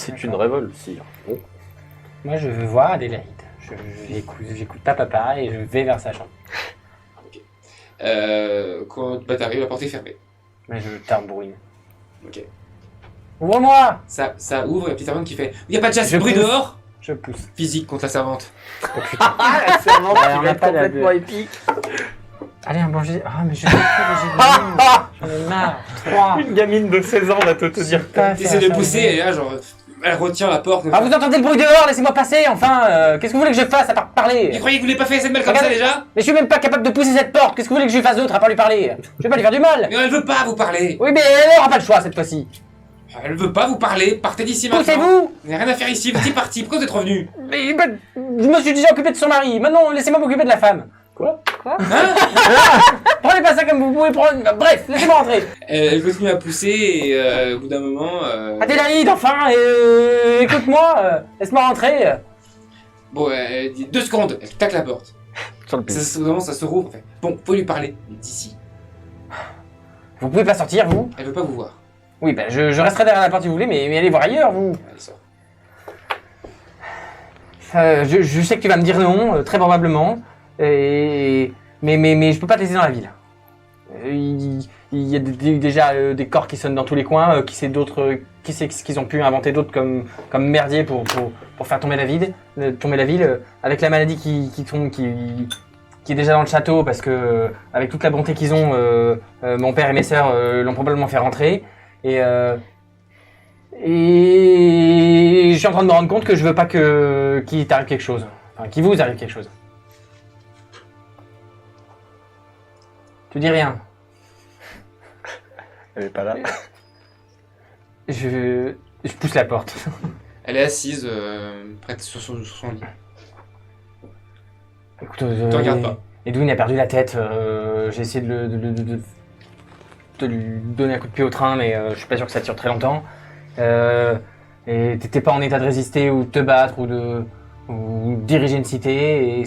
C'est une révolte, sire. Oh. Moi, je veux voir Adélaïde. J'écoute pas papa et je vais vers sa chambre. Quand t'arrives, la porte est fermée. Mais je tarbouine. Ok. Ouvre-moi! Ça ouvre, et la petite servante qui fait « Y a pas déjà ce Je bruit pousse. dehors ?» Je pousse. Physique contre la servante. Ah, la servante Ouais, qui on va a être pas la complètement épique. Allez, un bon jet. Ah, mais je vais pas J'en ai marre. 3. Une gamine de 16 ans va te dire. T'essaies de pousser, et là, genre, elle retient la porte. Ah, vous entendez le bruit dehors? Laissez-moi passer, enfin! Qu'est-ce que vous voulez que je fasse à part Vous parler? croyez que vous l'avez pas fait cette mal comme ça Regardez. déjà? Mais je suis même pas capable de pousser cette porte. Qu'est-ce que vous voulez que je lui fasse d'autre à part lui parler? Je vais pas lui faire du mal. Mais elle veut pas vous parler. Oui, mais elle aura pas le choix cette fois-ci. Elle veut pas vous parler. Partez d'ici maintenant. Poussez-vous! Vous n'avez rien à faire ici, vous êtes parti. Pourquoi vous êtes revenu? Mais ben, je me suis déjà occupé de son mari. Maintenant, laissez-moi m'occuper de la femme. Quoi? Hein? Prenez pas ça comme vous pouvez prendre. Bref, laissez-moi rentrer. Elle continue à pousser et au bout d'un moment... Adélaïde, enfin, écoute-moi. Laisse-moi rentrer. Bon, elle dit 2 secondes. Elle tacle la porte. Sur le pied. Ça se rouvre. Fait, bon, faut lui parler. Mais d'ici. Vous pouvez pas sortir, vous? Elle veut pas vous voir. Oui, ben je resterai derrière la porte si vous voulez, mais allez voir ailleurs, vous. Elle sort. Je sais que tu vas me dire non, très probablement. Mais je peux pas te laisser dans la ville. Il y a déjà des corps qui sonnent dans tous les coins. Qui sait ce qu'ils ont pu inventer d'autres comme merdier pour faire tomber la ville. Avec la maladie qui est déjà dans le château parce que avec toute la bonté qu'ils ont, mon père et mes sœurs l'ont probablement fait rentrer. Et je suis en train de me rendre compte que je veux pas qu'il t'arrive quelque chose. Enfin, qu'il vous arrive quelque chose. Tu dis rien. Elle est pas là. Je pousse la porte. Elle est assise, prête sur son lit. Écoute, Tu regardes pas. Edwin a perdu la tête. J'ai essayé de lui donner un coup de pied au train, mais je suis pas sûr que ça tire très longtemps. Et t'étais pas en état de résister ou de te battre ou de diriger une cité.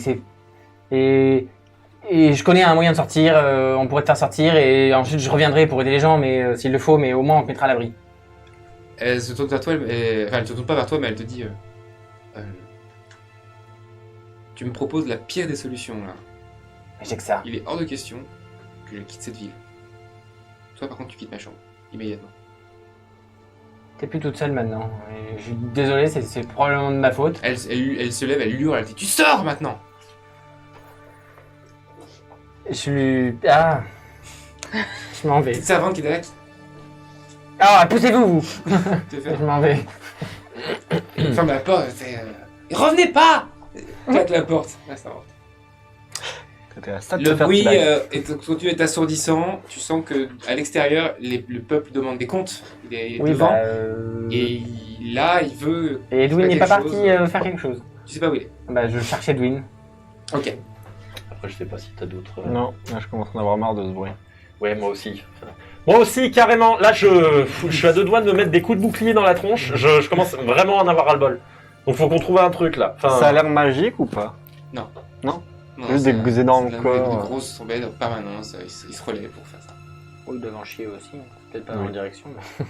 Et je connais un moyen de sortir. On pourrait te faire sortir et ensuite je reviendrai pour aider les gens, mais s'il le faut, mais au moins on te mettra à l'abri. Elle se tourne vers toi, elle se tourne pas vers toi, mais elle te dit tu me proposes la pire des solutions là. J'ai que ça. Il est hors de question que je quitte cette ville. Toi par contre tu quittes ma chambre, immédiatement. T'es plus toute seule maintenant. Et je suis désolé, c'est probablement de ma faute. Elle se lève, elle hurle, elle dit tu sors maintenant. Ah. Je m'en vais. Petite servante qui est derrière. Ah, poussez-vous, vous. Te fait Je m'en vais. ferme la porte, elle fait revenez pas. Claque la porte. La servante. Le bruit continue d'être assourdissant. Tu sens que à l'extérieur, le peuple demande des comptes. Il est Oui, devant. bah, Et là, il veut. Et Edwin n'est faire pas quelque parti chose. faire quelque chose. Tu sais pas où il est. Bah, je cherche Edwin. Ok. Après, je sais pas si t'as d'autres. Non, là, je commence à en avoir marre de ce bruit. Ouais, moi aussi. Moi aussi, carrément. Là, je suis à 2 doigts de me mettre des coups de bouclier dans la tronche. Je commence vraiment à en avoir ras-le-bol. Donc, faut qu'on trouve un truc là. Enfin, Ça a l'air magique ou pas? Non, Juste c'est des énormes c'est corps. Une grosse sorbette en permanence. Il se relève pour faire ça. Oh, ils doivent en chier aussi. Peut-être pas Oui. dans la direction. Mais...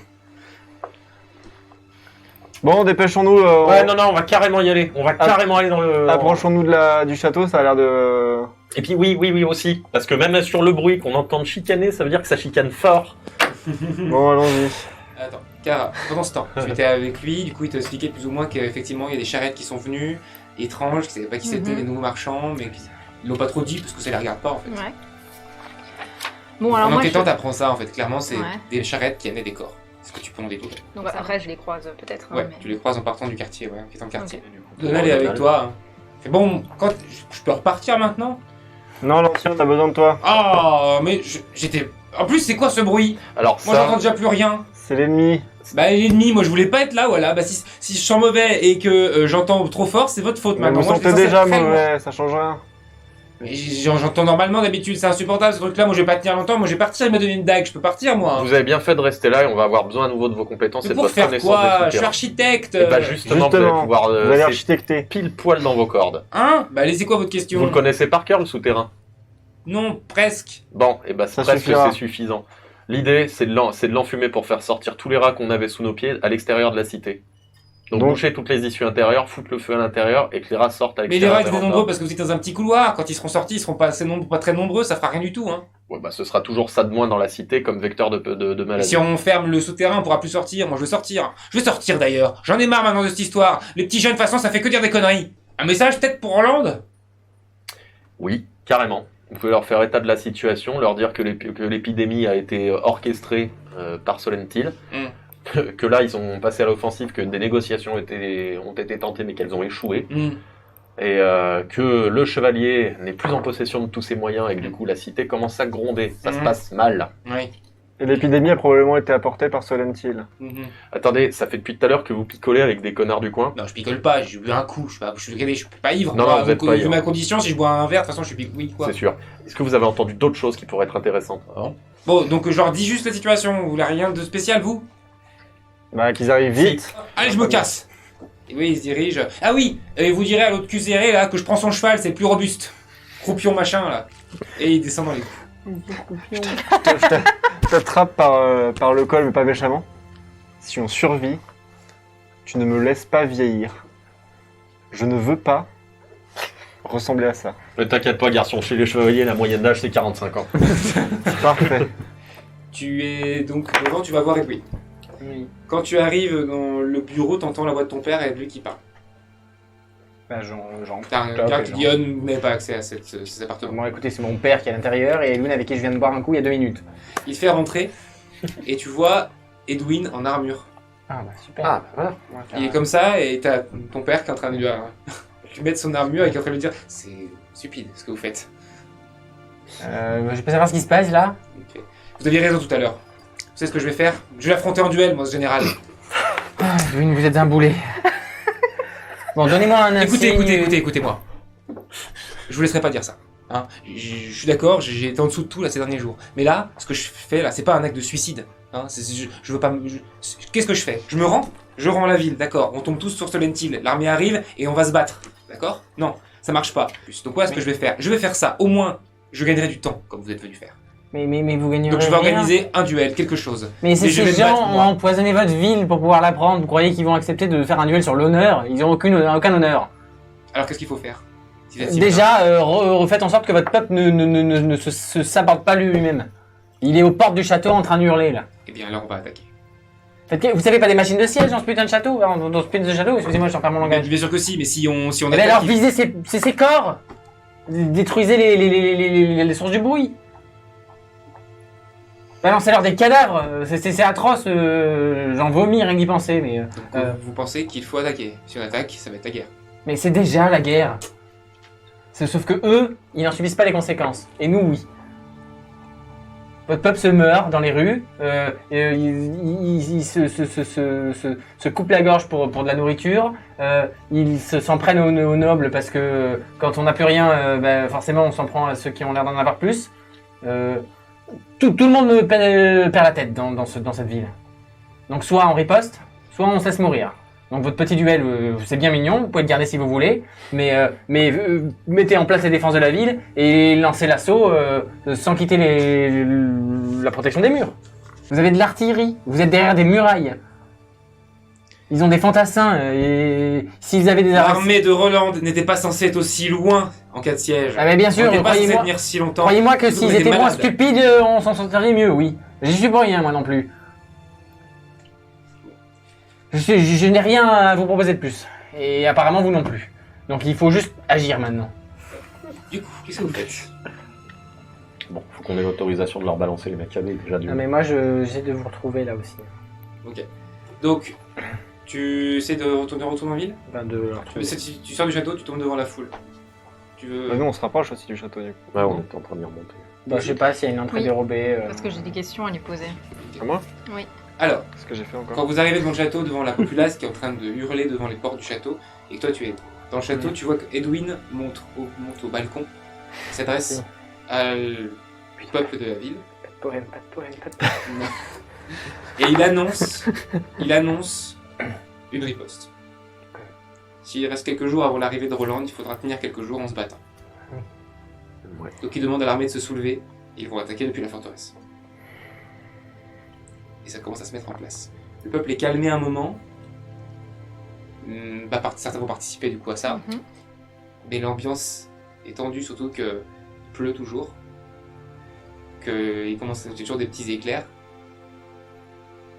Bon, dépêchons-nous. ouais, non, on va carrément y aller. On va carrément aller dans le. Approchons-nous du château, ça a l'air de... Et puis oui aussi. Parce que même sur le bruit qu'on entend chicaner, ça veut dire que ça chicane fort. Bon, allons-y. Attends, car pendant ce temps, tu étais avec lui, du coup il t'a expliqué plus ou moins qu'effectivement il y a des charrettes qui sont venues, étranges, qu'ils savaient pas qui c'était, les nouveaux marchands, mais ils l'ont pas trop dit parce que ça les regarde pas en fait. Ouais. Bon, alors En moi, enquêtant, t'apprends ça en fait, clairement c'est Ouais. des charrettes qui amenaient des corps. C'est ce que tu peux en déduire. Donc après, je les croise peut-être. hein, Ouais, mais- tu les croises en partant du quartier, ouais, en quittant le quartier. Ok. Donald est avec toi. Hein. Fait bon, quand je peux repartir maintenant? Non, l'ancien, on a besoin de toi. Oh, mais j'étais. En plus, c'est quoi ce bruit? Alors Moi, j'entends déjà plus rien. C'est l'ennemi. Bah, l'ennemi, moi, je voulais pas être là, voilà. Bah, si je sens mauvais et que j'entends trop fort, c'est votre faute Mais maintenant. vous Moi, sentez j'étais censé déjà être très loin. mauvais, ça change rien. Mais j'entends normalement d'habitude, c'est insupportable ce truc-là. Moi, je vais pas tenir longtemps. Moi, je vais partir, il m'a donné une dague. Je peux partir, moi. vous avez bien fait de rester là et on va avoir besoin à nouveau de vos compétences et Mais de pour votre faire connaissance quoi? des Je suis souterrains. architecte. Et bah justement, vous allez pouvoir vous allez c'est architecter. pile poil dans vos cordes. Hein? Bah, allez, c'est quoi votre question? Vous le connaissez par cœur le souterrain? Non, presque. Bon, et bah Ça presque suffira. c'est suffisant. L'idée c'est de l'enfumer pour faire sortir tous les rats qu'on avait sous nos pieds à l'extérieur de la cité. Donc boucher toutes les issues intérieures, foutre le feu à l'intérieur et que les rats sortent à Mais les l'extérieur. rats étaient vers le nombreux nord. parce que vous êtes dans un petit couloir. Quand ils seront sortis, ils seront pas très nombreux, ça fera rien du tout. Hein. Ouais, bah ce sera toujours ça de moins dans la cité comme vecteur de Et maladie. si on ferme le souterrain, on pourra plus sortir. Moi, je veux sortir. Je veux sortir d'ailleurs. J'en ai marre maintenant de cette histoire. Les petits jeunes, de toute façon, ça fait que dire des conneries. Un message peut-être pour Hollande? Oui, carrément. Vous pouvez leur faire état de la situation, leur dire que l'épidémie a été orchestrée par Solentil, que là ils ont passé à l'offensive, que des négociations ont été tentées mais qu'elles ont échoué, et que le chevalier n'est plus en possession de tous ses moyens et que du coup la cité commence à gronder. Ça se passe mal. Oui. Et l'épidémie a probablement été apportée par Solentil. Attendez, ça fait depuis tout à l'heure que vous picolez avec des connards du coin. Non, je picole pas, j'ai bu un coup, je suis pas ivre. Non, Moi, non, vous êtes pas vu ivre. ma condition, si je bois un verre, de toute façon, je suis oui, quoi. C'est sûr. Est-ce que vous avez entendu d'autres choses qui pourraient être intéressantes? Bon, donc je leur dis juste la situation, vous voulez rien de spécial, vous? Bah, qu'ils arrivent vite. Allez, je me casse. Et oui, il se dirige. Ah oui, et vous direz à l'autre cuséré, là, que je prends son cheval, c'est le plus robuste. Croupion machin, là. Et il descend dans les coups. Je t'attrape par le col, mais pas méchamment. Si on survit, tu ne me laisses pas vieillir. Je ne veux pas ressembler à ça. Ne t'inquiète pas, garçon, chez les chevaliers, la moyenne d'âge c'est 45 ans. Parfait. Tu es donc devant, tu vas voir Edwin. Oui. Quand tu arrives dans le bureau, t'entends la voix de ton père et de lui qui parle. Bah, j'en T'as un toque gars et qui j'en- dit oh, vous n'avez pas accès à ces appartements. Bon, écoutez, c'est mon père qui est à l'intérieur et Edwin avec qui je viens de boire un coup il y a 2 minutes. Il te fait rentrer et tu vois Edwin en armure. Ah, bah super. Ah, voilà. On va faire Il est comme ça et t'as ton père qui est en train de lui mettre son armure et qui est en train de lui dire c'est stupide ce que vous faites. je peux savoir ce qui se passe là. Ok. Vous aviez raison tout à l'heure. Vous savez ce que je vais faire? Je vais l'affronter en duel, moi, ce général. Edwin, vous êtes un boulet. Bon, donnez-moi un insigne. Écoutez-moi. Je vous laisserai pas dire ça. Hein, je suis d'accord, j'ai été en dessous de tout là ces derniers jours. Mais là, ce que je fais là, c'est pas un acte de suicide. Hein, je veux pas. Qu'est-ce que je fais? Je me rends? Je rends la ville, d'accord. On tombe tous sur Solentil. L'armée arrive et on va se battre. D'accord? Non, ça marche pas. Donc voilà ce que je vais faire. Je vais faire ça. Au moins, je gagnerai du temps, comme vous êtes venu faire. Mais vous gagnerez Donc je vais rien. organiser un duel, quelque chose. Mais Mais je vais ces me gens battre, ont moi. empoisonné votre ville pour pouvoir la prendre. Vous croyez qu'ils vont accepter de faire un duel sur l'honneur? Ils ont aucun honneur. Alors qu'est-ce qu'il faut faire? Déjà, faites en sorte que votre peuple ne se saborde pas lui-même. Il est aux portes du château en train de hurler là. Eh bien alors on va attaquer. Vous savez pas des machines de siège dans ce putain de château? Dans ce putain de château? Excusez-moi, je perds mon langage. Bien sûr que si, mais si on Eh ben attaque. alors visez ces corps. Détruisez les sources du bruit. Balancez-leur des cadavres. C'est atroce. J'en vomis rien que d'y penser. Vous pensez qu'il faut attaquer. Si on attaque, ça va être la guerre. Mais c'est déjà la guerre. Sauf que eux, ils n'en subissent pas les conséquences. Et nous, oui. Votre peuple se meurt dans les rues, ils se coupent la gorge pour de la nourriture, ils s'en prennent aux nobles parce que quand on n'a plus rien, forcément on s'en prend à ceux qui ont l'air d'en avoir plus. Tout le monde perd la tête dans cette ville. Donc soit on riposte, soit on se laisse mourir. Donc votre petit duel, c'est bien mignon, vous pouvez le garder si vous voulez, mais mettez en place les défenses de la ville et lancez l'assaut sans quitter la protection des murs. Vous avez de l'artillerie, vous êtes derrière des murailles. Ils ont des fantassins et s'ils avaient des armes... L'armée de Roland n'était pas censée être aussi loin en cas de siège. Ah mais bien sûr, on n'était pas censé croyez-moi tenir si longtemps. croyez-moi que Vous s'ils êtes étaient moins malades. stupides, on s'en sortirait mieux, oui. J'y suis pour rien moi non plus. Je n'ai rien à vous proposer de plus. Et apparemment vous non plus. Donc il faut juste agir maintenant. Du coup, qu'est-ce que vous faites? Bon, faut qu'on ait l'autorisation de leur balancer les macabées déjà du. Non mais moi j'essaie de vous retrouver là aussi. Ok. Donc, tu essaies de retourner en ville? Enfin, de leur retrouver. Tu sors du château, tu tombes devant la foule. Tu veux... Bah, nous, on se rapproche aussi du château, du coup. Ouais, on était en train d'y remonter. Bah, je sais pas s'il y a une entrée Oui. dérobée. Parce que j'ai des questions à lui poser. À moi? Alors, Qu'est-ce que j'ai fait encore? quand vous arrivez devant le château, devant la populace qui est en train de hurler devant les portes du château, et que toi tu es dans le château, tu vois que Edwin monte au balcon, s'adresse au peuple de la ville, Pas de poème, pas de poème, pas de poème. et il annonce une riposte. S'il reste quelques jours avant l'arrivée de Roland, il faudra tenir quelques jours en se battant. Ouais. Donc il demande à l'armée de se soulever, et ils vont attaquer depuis la forteresse. Et ça commence à se mettre en place. Le peuple est calmé un moment, certains vont participer du coup à ça. Mhm. Mais l'ambiance est tendue, surtout que pleut toujours. Qu'il commence à y avoir toujours des petits éclairs.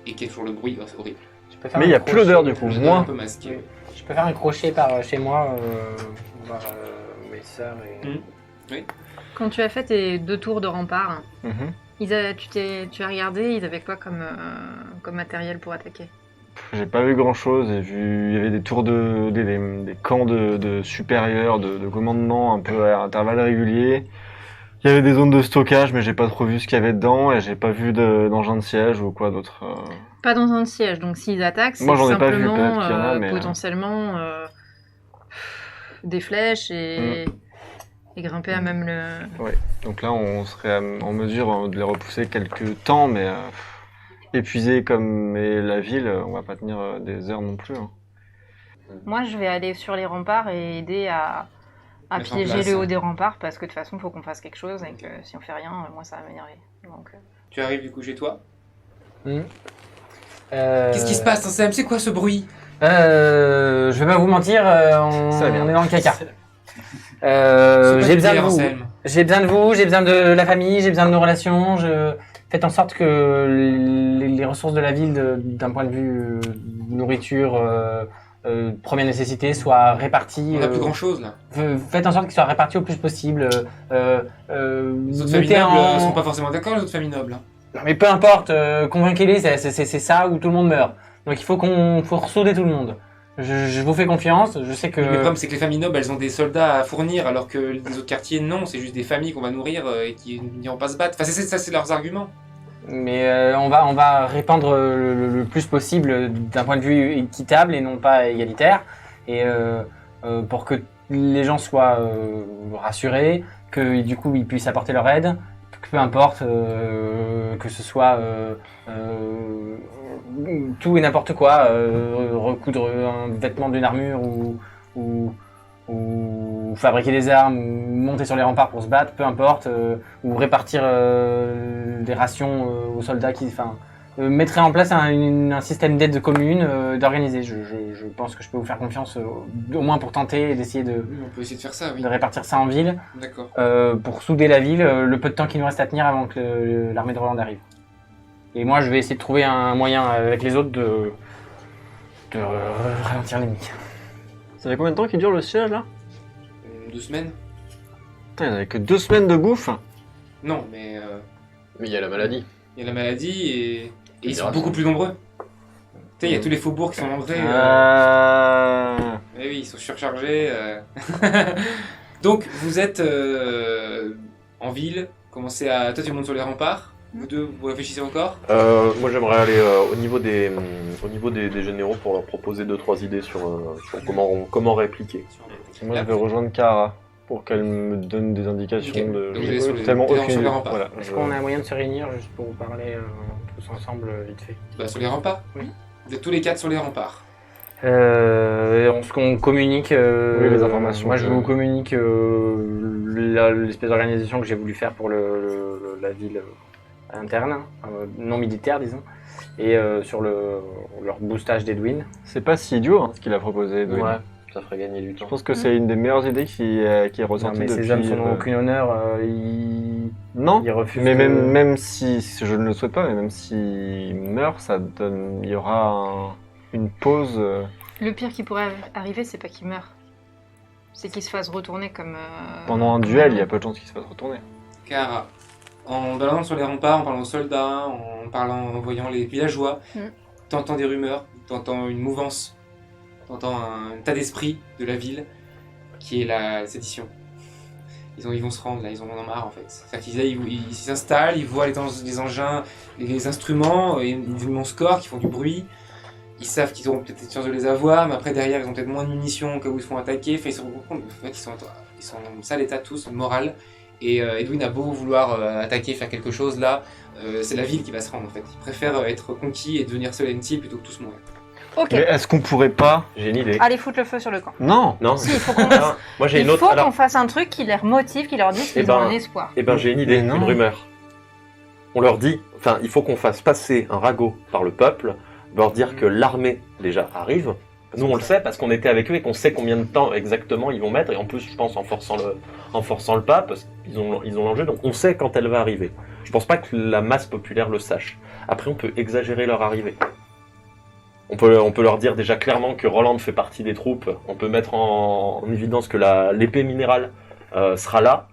Et qu'il y a toujours le bruit, c'est horrible. Je peux faire Mais un il y a plus crochet. d'odeur du coup, Le un moins. peu masqué. Je peux faire un crochet par chez moi, voir mes sœurs et... Quand tu as fait tes 2 tours de rempart, Mhm. tu as regardé, ils avaient quoi comme matériel pour attaquer? J'ai pas vu grand chose, j'ai vu il y avait des tours des camps de supérieurs, de commandement un peu à intervalles réguliers. Il y avait des zones de stockage, mais j'ai pas trop vu ce qu'il y avait dedans et j'ai pas vu d'engin de siège ou quoi d'autre. Pas dans un siège, donc s'ils attaquent, c'est Moi, j'en ai pas vu, simplement peut-être qu'il y en a, mais, potentiellement des flèches et grimper à même le... Donc là, on serait en mesure de les repousser quelques temps, mais épuisé comme est la ville, on va pas tenir des heures non plus. Hein. Moi, je vais aller sur les remparts et aider à Mettre en piéger place, le haut hein. des remparts parce que de toute façon, il faut qu'on fasse quelque chose et que si on fait rien, moi, ça va m'énerver. Donc, Tu arrives du coup chez toi. Hmm. Qu'est-ce qui se passe, Sam? C'est quoi ce bruit? Je vais pas vous mentir, on Ça va bien. est dans le caca. C'est J'ai besoin de pas vous. Anselme. J'ai besoin de vous, j'ai besoin de la famille, j'ai besoin de nos relations. Faites en sorte que les ressources de la ville, d'un point de vue nourriture, première nécessité, soient réparties. On a plus grand chose là. Faites en sorte qu'elles soient réparties au plus possible. Les autres familles mettez nobles sont pas forcément d'accord, les autres familles nobles. Hein. Non, mais peu importe, convainquez-les, c'est ça ou tout le monde meurt. Donc il faut faut ressouder tout le monde. Je vous fais confiance, je sais que... Le problème, c'est que les familles nobles, elles ont des soldats à fournir, alors que les autres quartiers, non, c'est juste des familles qu'on va nourrir et qui n'iront pas se battre. Enfin, ça, c'est leurs arguments. Mais on va répandre le plus possible d'un point de vue équitable et non pas égalitaire. Et pour que les gens soient rassurés, que du coup ils puissent apporter leur aide, peu importe que ce soit tout et n'importe quoi, recoudre un vêtement d'une armure ou fabriquer des armes, monter sur les remparts pour se battre, peu importe, ou répartir des rations aux soldats mettrait en place un système d'aide commune, d'organiser. Je pense que je peux vous faire confiance, au moins pour tenter d'essayer Oui, on peut essayer de faire ça, oui. de répartir ça en ville, D'accord. pour souder la ville, le peu de temps qu'il nous reste à tenir avant que l'armée de Roland arrive. Et moi, je vais essayer de trouver un moyen avec les autres de ralentir l'ennemi. Ça fait combien de temps qu'il dure le siège là? 2 semaines? Putain, il n'y avait que 2 semaines de bouffe. Non, mais Mais il y a la maladie. il y a la maladie et ils sont Fédération. beaucoup plus nombreux. Tu sais, il y a tous les faubourgs qui sont nombreux. Eh oui, ils sont surchargés. Donc, vous êtes en ville, commencez à... Toi, tu montes sur les remparts. Vous deux, vous réfléchissez encore? Moi j'aimerais aller au niveau des généraux pour leur proposer 2-3 idées sur comment répliquer. Moi, je vais rejoindre Kara pour qu'elle me donne des indications Ok. de. Donc, vous allez sur les- tellement sur les aucune idée. remparts. Voilà, Est-ce je- qu'on a un moyen de se réunir juste pour vous parler tous ensemble vite fait? Bah, sur les remparts. Oui. Vous êtes tous les 4 sur les remparts. On communique. Oui, les informations Moi, je que- vous communique l'espèce d'organisation que j'ai voulu faire pour la ville interne, non militaire, disons, et sur leur boostage d'Edwin. C'est pas si idiot hein, ce qu'il a proposé. Edwin. Ouais, ça ferait gagner du temps. Je pense que c'est une des meilleures idées qui est Non, ressortie mais depuis. ces hommes n'ont aucun honneur, Non. ils refusent. Mais que- même si je ne le souhaite pas, mais même s'il meurt, il y aura une pause. le pire qui pourrait arriver, c'est pas qu'il meure. C'est qu'il se fasse retourner comme... Pendant un duel, il y a peu de chances qu'il se fasse retourner. Car en baladant sur les remparts, en parlant aux soldats, en voyant les villageois, t'entends des rumeurs, t'entends une mouvance, t'entends un tas d'esprit de la ville qui est la sédition. Ils vont se rendre là, ils en ont marre en fait. C'est-à-dire qu'ils s'installent, ils voient les engins, les instruments, et des immenses corps qui font du bruit. Ils savent qu'ils auront peut-être chance de les avoir, mais après derrière ils ont peut-être moins de munitions au cas où ils se font attaquer. Enfin, ils se rendent compte qu'ils sont en sale état tous, moral. Et Edwin a beau vouloir attaquer, faire quelque chose là, c'est la ville qui va se rendre en fait. Il préfère être conquis et devenir Silent Hill plutôt que tous mourir. Ok, Mais est-ce qu'on pourrait pas? J'ai une idée. allez foutre le feu sur le camp. Non. Non. Si, il faut qu'on Ah, moi j'ai il une autre. faut Alors, qu'on fasse un truc qui les motive, qui leur dise Eh qu'ils ont ben, un espoir. j'ai une idée, Mais non. une rumeur. On leur dit, il faut qu'on fasse passer un ragot par le peuple, leur dire que l'armée déjà arrive Nous, on le sait parce qu'on était avec eux et qu'on sait combien de temps exactement ils vont mettre. Et en plus, je pense en forçant le pas, parce qu'ils ont l'enjeu, donc on sait quand elle va arriver. Je pense pas que la masse populaire le sache. Après, on peut exagérer leur arrivée. On peut leur dire déjà clairement que Roland fait partie des troupes. On peut mettre en évidence que l'épée minérale sera là.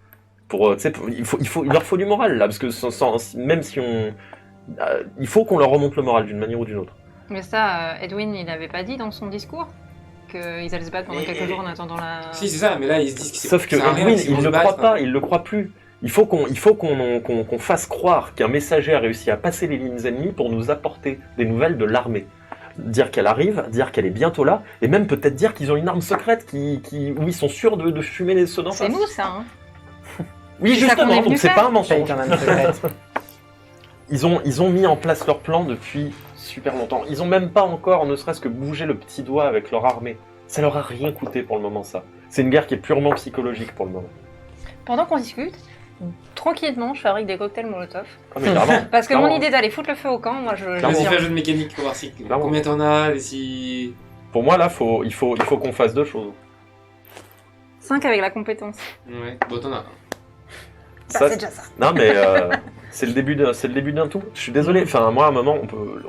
Il leur faut du moral là, parce que même si on, il faut qu'on leur remonte le moral d'une manière ou d'une autre. Mais ça, Edwin, il n'avait pas dit dans son discours qu'ils allaient se battre pendant quelques jours en attendant la... Si, c'est ça, mais là, ils se disent que c'est... Sauf que ça sert à rien, Edwin, s'ils il vont ne se le battre, croit pas, il le croit plus. Il faut qu'on fasse croire qu'un messager a réussi à passer les lignes ennemies pour nous apporter des nouvelles de l'armée. Dire qu'elle arrive, dire qu'elle est bientôt là, et même peut-être dire qu'ils ont une arme secrète où ils sont sûrs de fumer les ceux d'en face. C'est nous, ça, hein. Oui, C'est ça qu'on est justement, venu donc c'est faire. pas un mensonge. T'as une arme secrète. Ils ont mis en place leur plan depuis super longtemps. Ils ont même pas encore, ne serait-ce que bougé le petit doigt avec leur armée. Ça leur a rien coûté pour le moment, ça. C'est une guerre qui est purement psychologique pour le moment. Pendant qu'on discute, tranquillement, je fabrique des cocktails Molotov. Ah, mais clairement. Parce que Clairement. mon idée d'aller foutre le feu au camp, moi, je... Clairement. Vas-y, je- fais un jeu de mécanique pour voir si... Clairement. combien t'en as, et si... Pour moi, là, il faut qu'on fasse deux choses. 5 avec la compétence. Ouais, bon, t'en as un. Bah, Ça, c'est déjà ça. Non, mais c'est le début d'un tout. Je suis désolé. Enfin, moi, à un moment,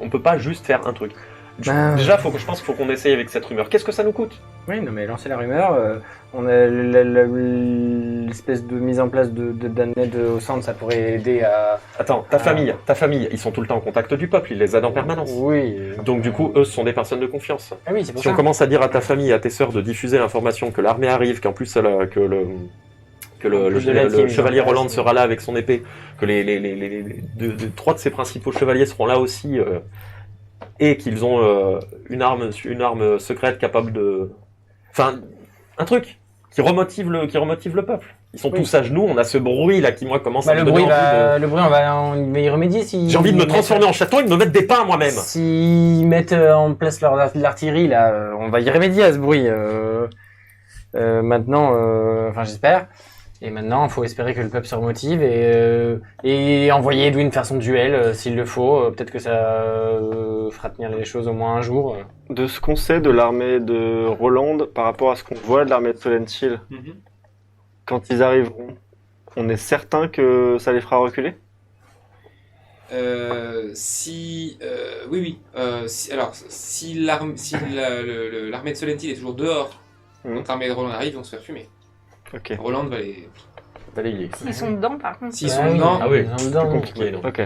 on peut pas juste faire un truc. Ben, Déjà, je pense qu'il faut qu'on essaye avec cette rumeur. Qu'est-ce que ça nous coûte? Oui, non, mais lancer la rumeur, on a l'espèce de mise en place d'Annette au centre, ça pourrait aider à... Attends, ta famille, ils sont tout le temps en contact du peuple, ils les aident en permanence. Oui. Donc du coup, eux, ce sont des personnes de confiance. Ah oui, c'est pour Si ça. on commence à dire à ta famille, à tes sœurs de diffuser l'information que l'armée arrive, qu'en plus que le chevalier Roland sera là avec son épée, que trois de ses principaux chevaliers seront là aussi, et qu'ils ont une arme secrète capable de... Enfin, un truc qui remotive le peuple. Ils sont Oui. tous à genoux, on a ce bruit là qui moi commence Bah, à me le donner bruit, envie de... on va y remédier si... J'ai envie de me transformer en chaton et de me mettre des pains moi-même. S'ils mettent en place l'artillerie, là, on va y remédier à ce bruit. Maintenant, enfin j'espère. Et maintenant, il faut espérer que le peuple se remotive et envoyer Edwin faire son duel s'il le faut. Peut-être que ça fera tenir les choses au moins un jour. De ce qu'on sait de l'armée de Roland par rapport à ce qu'on voit de l'armée de Solent Hill, quand ils arriveront, on est certain que ça les fera reculer? Oui. Si l'armée de Solent Hill est toujours dehors, quand l'armée de Roland arrive, ils vont se faire fumer. Ok. Roland va les... Ils sont dedans, par contre. S'ils Ah sont oui. dedans, Ah oui, Ils sont dedans. plus compliqué. Donc. Ok.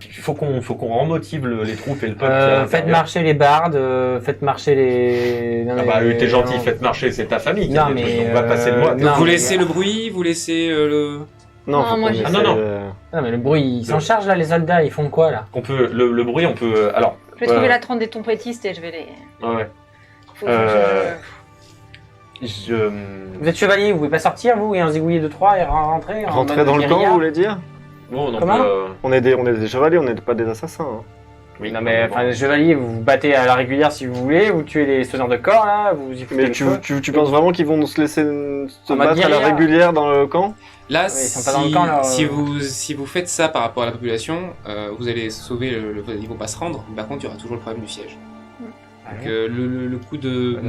Il faut qu'on remotive les troupes et le peuple. qui est à Faites l'intérieur. marcher les bardes, faites marcher les... Non, Ah bah t'es gentil, faites marcher, c'est ta famille. qui Non, a des mais, trucs, on va passer le mois. non, vous mais- laissez le bruit, vous laissez le... Non, Non, faut moi, qu'on j'ai- essaie Ah, non, non. de- Non, mais le bruit, ils s'en chargent là, les soldats, ils font quoi là? Le bruit, on peut. Alors. Je vais trouver la trente des trompettistes et je vais les... Ouais. Faut que Vous êtes chevalier, vous pouvez pas sortir, vous, et un zigouiller de 3 et rentrer en Rentrer mode dans le camp, guérilla vous voulez dire? Bon, donc. Comment On est des chevaliers, on n'est pas des assassins. Hein. Oui, Non mais enfin les chevaliers, vous vous battez à la régulière si vous voulez, vous tuez les sonneurs de corps là, vous y foutez Mais le feu. tu penses vraiment qu'ils vont se laisser se En mode battre à la guérilla. régulière dans le camp? Là, ils sont pas dans le camp, là, si vous faites ça par rapport à la population, vous allez sauver ils vont pas se rendre, mais par contre, il y aura toujours le problème du siège. Donc le coup de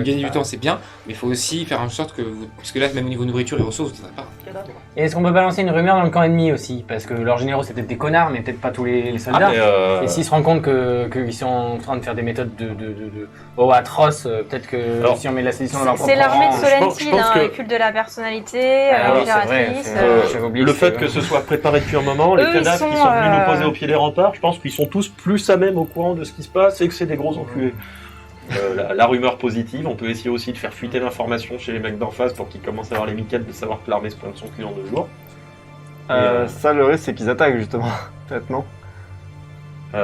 gagner du temps, c'est bien, mais il faut aussi faire en sorte que vous... Parce que là, même au niveau nourriture et ressources, vous n'en avez pas. Et est-ce qu'on peut balancer une rumeur dans le camp ennemi aussi? Parce que leurs généraux c'est peut-être des connards, mais peut-être pas tous les soldats. Et s'ils se rendent compte qu'ils sont en train de faire des méthodes atroces, peut-être que Alors, si on met de la sédition dans leur C'est propre l'armée de rang, Solent je Hill, pense que- le culte de la personnalité, Ah oui, c'est vrai, l'impératrice. j'avais oublié Le que fait c'est- que ce soit préparé depuis un moment, les Eux, ils cadavres qui sont, sont venus nous poser au pied des remparts, je pense qu'ils sont tous plus à même au courant de ce qui se passe et que c'est des gros enculés. La rumeur positive, on peut essayer aussi de faire fuiter l'information chez les mecs d'en face pour qu'ils commencent à avoir les miquettes de savoir que l'armée se pointe son cul en 2 jours. Ça, le risque, c'est qu'ils attaquent, justement. Peut-être, non? Mais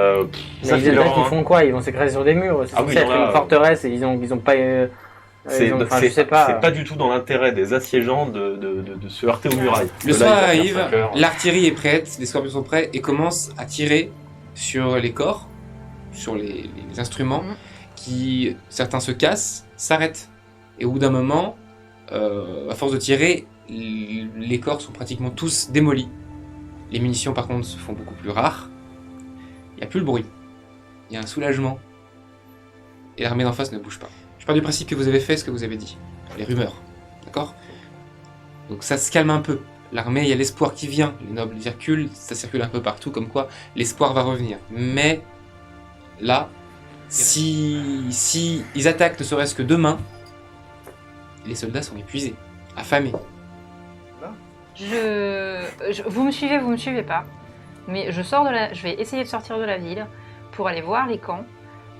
Ça, ils c'est attaquent, leur- ils font quoi? Ils vont s'écraser sur des murs, c'est Ah censé oui, être non, là, une forteresse et ils ont pas... C'est enfin, je sais pas. c'est pas du tout dans l'intérêt des assiégeants de se heurter aux murailles. Le Parce que là, soir ils vont faire arrive, 5 heures. l'artillerie est prête, les scorpions sont prêts et commencent à tirer sur les corps, sur les instruments, qui certains se cassent, s'arrêtent. Et au bout d'un moment, à force de tirer, les corps sont pratiquement tous démolis. Les munitions par contre se font beaucoup plus rares. Il n'y a plus le bruit. Il y a un soulagement. et l'armée d'en face ne bouge pas. Je pars du principe que vous avez fait ce que vous avez dit. Les rumeurs. D'accord? Donc ça se calme un peu. L'armée, il y a l'espoir qui vient. Les nobles circulent, ça circule un peu partout, comme quoi l'espoir va revenir. Mais là, si ils attaquent ne serait-ce que demain, les soldats sont épuisés, affamés. Vous me suivez pas. Mais je vais essayer de sortir de la ville pour aller voir les camps,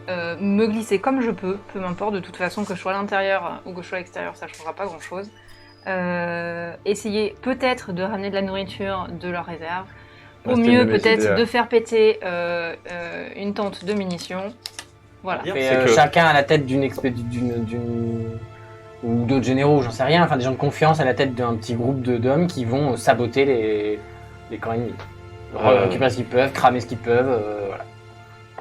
me glisser comme je peux, peu m'importe, de toute façon que je sois à l'intérieur ou que je sois à l'extérieur, ça ne changera pas grand-chose. Essayer peut-être de ramener de la nourriture de leur réserve, au C'était mieux une mauvaise peut-être idée, de faire péter une tente de munitions. Voilà. Dire, Et, c'est que- chacun à la tête d'une ou d'autres généraux, j'en sais rien, enfin des gens de confiance à la tête d'un petit groupe d'hommes qui vont saboter les camps ennemis. Récupérer ce qu'ils peuvent, cramer ce qu'ils peuvent, voilà.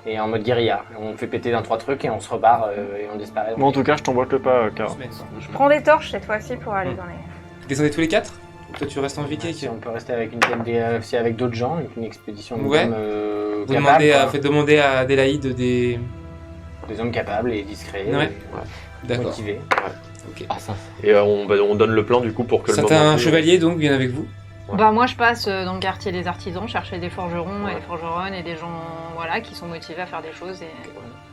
Et en mode guérilla. On fait péter d'un trois trucs et on se rebarre et on disparaît. Moi, en tout cas, je t'emboîte le pas, car. Je prends des torches cette fois-ci pour aller dans les... Vous descendez tous les 4? Toi tu restes en Viking. Si on peut rester avec une tête si avec d'autres gens, avec une expédition de Ouais. hommes Vous capables, quoi. faites demander à Adélaïde des... Des hommes capables et discrets, Ouais. et D'accord. motivés. Ah, ça. Et on donne le plan du coup pour que le moment. Certains vienne. chevaliers donc viennent avec vous. Ouais. Bah moi je passe dans le quartier des artisans, chercher des forgerons et des forgeronnes et des gens voilà, qui sont motivés à faire des choses. Et...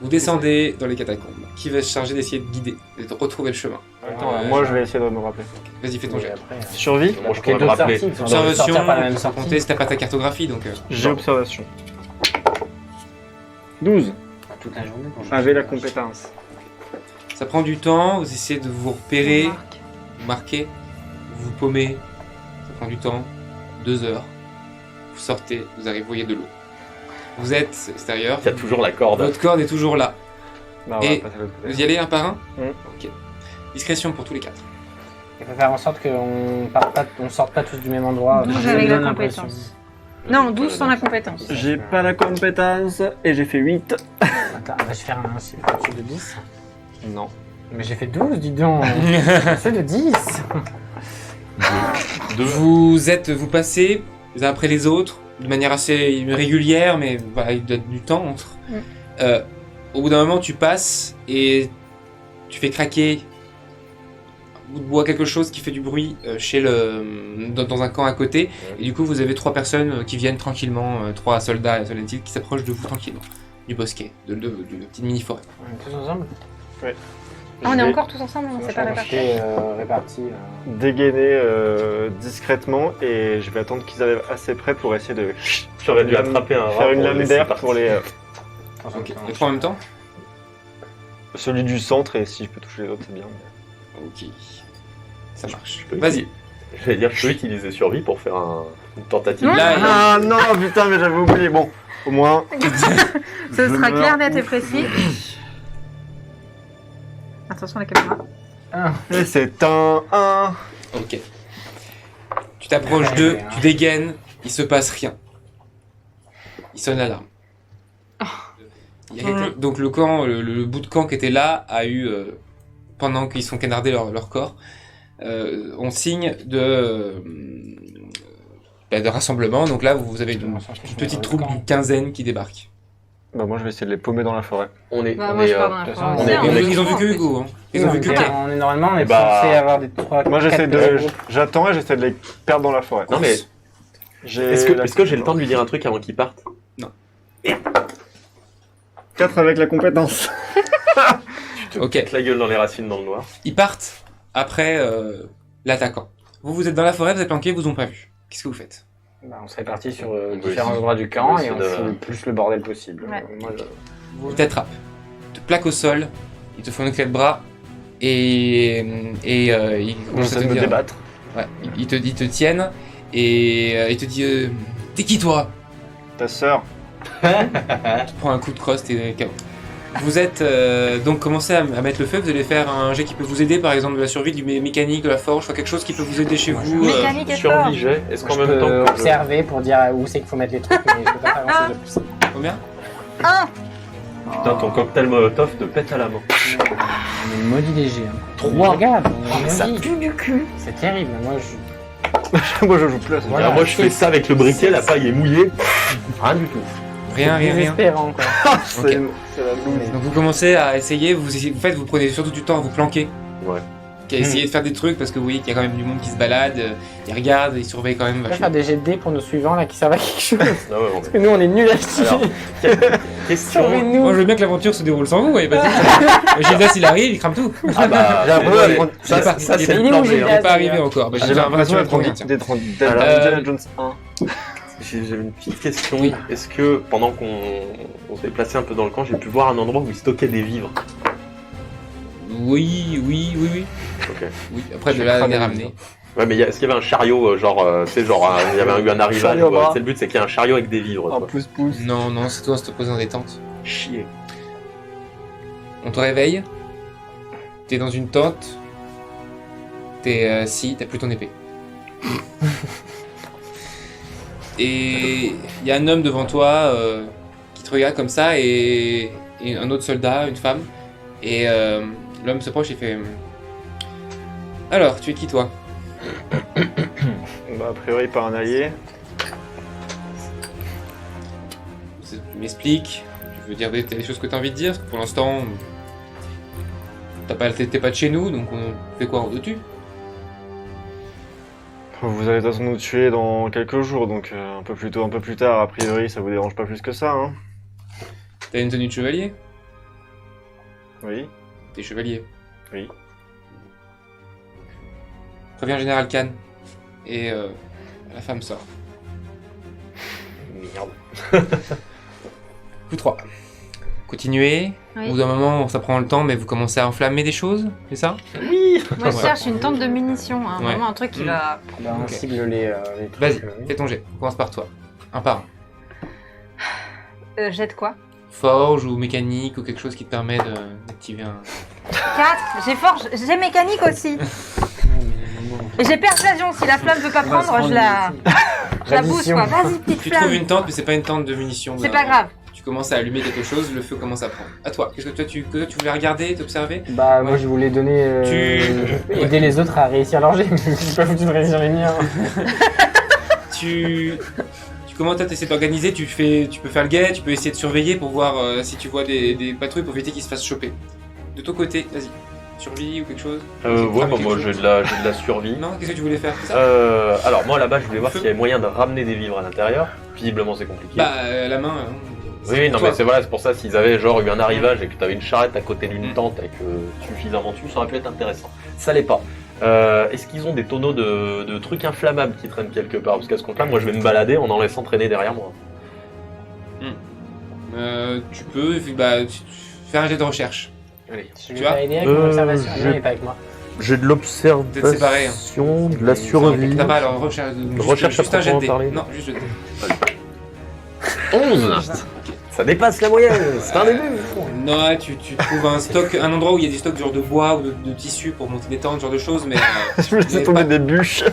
Vous descendez dans les catacombes. Qui va se charger d'essayer de guider, de retrouver le chemin? Attends, moi, je vais essayer de me rappeler. Vas-y, fais ton Et jet. après, Survie, Moi, je il y a pourrais me d'autres rappeler. sorties, ils sont Observation, sortir par la même sans sortie. compter si t'as pas ta cartographie donc. j'ai observation. 12. Toute la journée. quand je- Avec la compétence. Ça prend du temps, vous essayez de vous repérer, Marc. vous marquez, vous vous paumez, ça prend du temps, 2 heures. Vous sortez, vous arrivez, vous voyez de l'eau. Vous êtes extérieur, Il y a toujours la corde. votre corde est toujours là. Bah, on va Et passer à l'autre côté. Vous y allez un par un? Mm. Ok. Discrétion pour tous les 4. Il faut faire en sorte qu'on sorte pas tous du même endroit. 12 Ça me avec la donne l'impression. compétence. Non, 12 sans la compétence. J'ai pas la compétence et j'ai fait 8. Attends, je vais faire un chiffre de 10. Non. Mais j'ai fait 12, dis donc. C'est de 10. Vous passez les uns après les autres de manière assez régulière, mais voilà, il doit y a du temps entre. Mm. Au bout d'un moment, tu passes et tu fais craquer un bout de bois, quelque chose qui fait du bruit dans un camp à côté. Et du coup, vous avez 3 personnes qui viennent tranquillement, 3 soldats et soldatiques qui s'approchent de vous tranquillement, du bosquet, de la petite mini-forêt. On est tous ensemble. Ah, on Je est vais encore tous ensemble, on s'est pas répartis. Répartis. dégainer discrètement et je vais attendre qu'ils arrivent assez près pour essayer de J'aurais dû attraper un rat. faire une pour lame laisser d'air partir. pour les Ok, les 3 en même temps? celui du centre et si je peux toucher les autres c'est bien. Ok, ça marche. peux Vas-y. J'allais dire, je peux utiliser survie pour faire une tentative. Non. Là, Ah non putain mais j'avais oublié. Bon au moins. Ce je sera meurs. clair, net et précis. Attention à la caméra. Et c'est un 1. Ok. Tu t'approches d'eux, tu dégaines, il se passe rien. Il sonne l'alarme. Il y a quelqu'un- Donc le camp, le bout de camp qui était là a eu, pendant qu'ils sont canardés leur corps, on signe de rassemblement. Donc là, vous avez une petite troupe d'une quinzaine qui débarque. Bah moi je vais essayer de les paumer dans la forêt. On est. Bah, on moi je est, pars dans la de toute forêt. façon, aussi, on hein. est- Ils ont vu que Hugo. Hein. Ils ont vu que Ok. Kat. Normalement, on est Bah, censé avoir des 3. Moi j'essaie de. J'attends et j'essaie de les perdre dans la forêt. Non mais J'ai est-ce que j'ai le temps de lui dire un truc avant qu'il parte? 4 avec la compétence. Tu te Ok. pètes la gueule dans les racines dans le noir. Ils partent après l'attaquant. Vous êtes dans la forêt, vous êtes planqués, vous ont pas vu. Qu'est-ce que vous faites? On serait parti sur On peut différents essayer- endroits du on camp peut et on essayer de- fout le plus le bordel possible. Ouais. Moi, Ils t'attrapent, ils te plaquent au sol, ils te font une clé de bras et ils On commencent à essaie te de me dire. débattre. Ouais, ils te tiennent et ils te disent t'es qui toi? Ta sœur. Tu te prends un coup de crosse, t'es KO. Vous êtes donc commencé à mettre le feu, vous allez faire un jet qui peut vous aider, par exemple de la survie, du mécanique, de la forge, soit quelque chose qui peut vous aider chez vous. Mécanique et fort. Survie, jet. Est-ce qu'en je même temps peux que je- observer pour dire où c'est qu'il faut mettre les trucs, mais je peux pas faire grand chose de plus. Combien? Putain, ton cocktail molotov te pète à la main. On est maudit léger. 3, regarde, on est Ça maudit. pue du cul. C'est terrible. Moi, Moi je joue plus à ce Voilà. Alors moi je fais ça avec le briquet, la paille est mouillée. Rien du tout. Rien. Désespérant, quoi. C'est Ok. c'est la loose. Donc vous commencez à essayer, vous prenez surtout du temps à vous planquer. Ouais. Qu'à essayer de faire des trucs parce que vous voyez qu'il y a quand même du monde qui se balade, ils regardent, ils surveillent quand même On va vachement. faire des jets de dés pour nos suivants là qui servent à quelque chose. Ah ouais, Parce que nous on est nuls à chier. Alors, question. Sauvez-nous. Moi je veux bien que l'aventure se déroule sans vous, ouais, vas-y. Gildas il arrive, il crame tout. Ah bah, J'ai l'impression ouais, d'être- ça, ça, c'est Il le est plan où, B, Gildas hein. Il est pas arrivé encore. Bah, J'ai j'ai l'impression d'être combien, en tiens. d'être en Alors, Indiana Jones 1. J'ai une petite question. Oui. Est-ce que pendant qu'on se déplaçait un peu dans le camp, j'ai pu voir un endroit où ils stockaient des vivres? Oui. Ok. Oui, après Je de vais là, cramer les les ramener. Ouais, mais est-ce qu'il y avait un chariot, tu sais, genre, il y avait eu un arrivage, Chariot quoi. bras. C'est le but, c'est qu'il y ait un chariot avec des vivres, Un quoi. pouce-pouce. Non, c'est toi, se te pose dans des tentes. Chier. On te réveille, t'es dans une tente, t'as plus ton épée. Et il y a un homme devant toi qui te regarde comme ça et un autre soldat, une femme. Et l'homme s'approche et fait alors, tu es qui toi? Bah, a priori, pas un allié. Tu m'expliques, tu veux dire des choses que t'as envie de dire? Parce que pour l'instant, t'es pas de chez nous, donc on fait quoi? On te tue? Vous allez de toute façon nous tuer dans quelques jours, donc un peu plus tôt, un peu plus tard, a priori, ça vous dérange pas plus que ça, hein? T'as une tenue de chevalier? Oui. T'es chevalier. Oui. Préviens Général Khan. Et la femme sort. Merde. Vous trois. Continuez. Oui. Au bout d'un moment, ça prend le temps, mais vous commencez à enflammer des choses, c'est ça? Oui. Moi, je cherche une tente de munitions, hein, Ouais. vraiment un truc qui va. Bah, on Ok. cible les trucs. Vas-y, fais ton jet. On commence par toi. Un par un. Jette quoi? Forge ou mécanique ou quelque chose qui te permet d'activer un... 4. J'ai forge, j'ai mécanique aussi. Et j'ai persuasion, si la flamme veut pas prendre, je la booste quoi. Vas-y, petite Tu trouves flamme. une tente, mais c'est pas une tente de munitions. C'est pas grave. Tu commences à allumer quelque chose, le feu commence à prendre. À toi, qu'est-ce que tu voulais regarder, t'observer? Bah, moi Ouais. je voulais donner. Aider les autres à réussir leur jet, mais je suis pas foutu de réussir les miens. Tu commences à t'essayer d'organiser, tu peux faire le guet, tu peux essayer de surveiller pour voir si tu vois des patrouilles pour éviter qu'ils se fassent choper. De ton côté, vas-y, survie ou quelque chose? Ouais, bah, moi j'ai de la survie. Non, qu'est-ce que tu voulais faire? C'est ça? Alors moi là-bas je voulais voir s'il y avait moyen de ramener des vivres à l'intérieur. Visiblement c'est compliqué. Bah, la main. oui, non toi. mais c'est pour ça s'ils avaient genre eu un arrivage et que tu avais une charrette à côté d'une tente avec suffisamment dessus, ça aurait pu être intéressant. Ça l'est pas. Est-ce qu'ils ont des tonneaux de trucs inflammables qui traînent quelque part? Parce qu'à ce compte-là, moi je vais me balader en laissant traîner derrière moi. Tu peux faire un jet de recherche. Allez. Je Tu vais vois pas aider avec mon observation. je- Non, il est pas avec moi. J'ai de Vous êtes séparés, hein. l'observation, de la survie. T'as pas alors recherche. Recherche juste un jet de dés. à proprement parler. Non, juste jet de dés. 11. Ça dépasse la moyenne, c'est un début. Non, tu trouves un endroit où il y a des stocks genre de bois ou de tissu pour monter des tentes, ce genre de choses, mais Je me laissais Mais tomber pas- des bûches.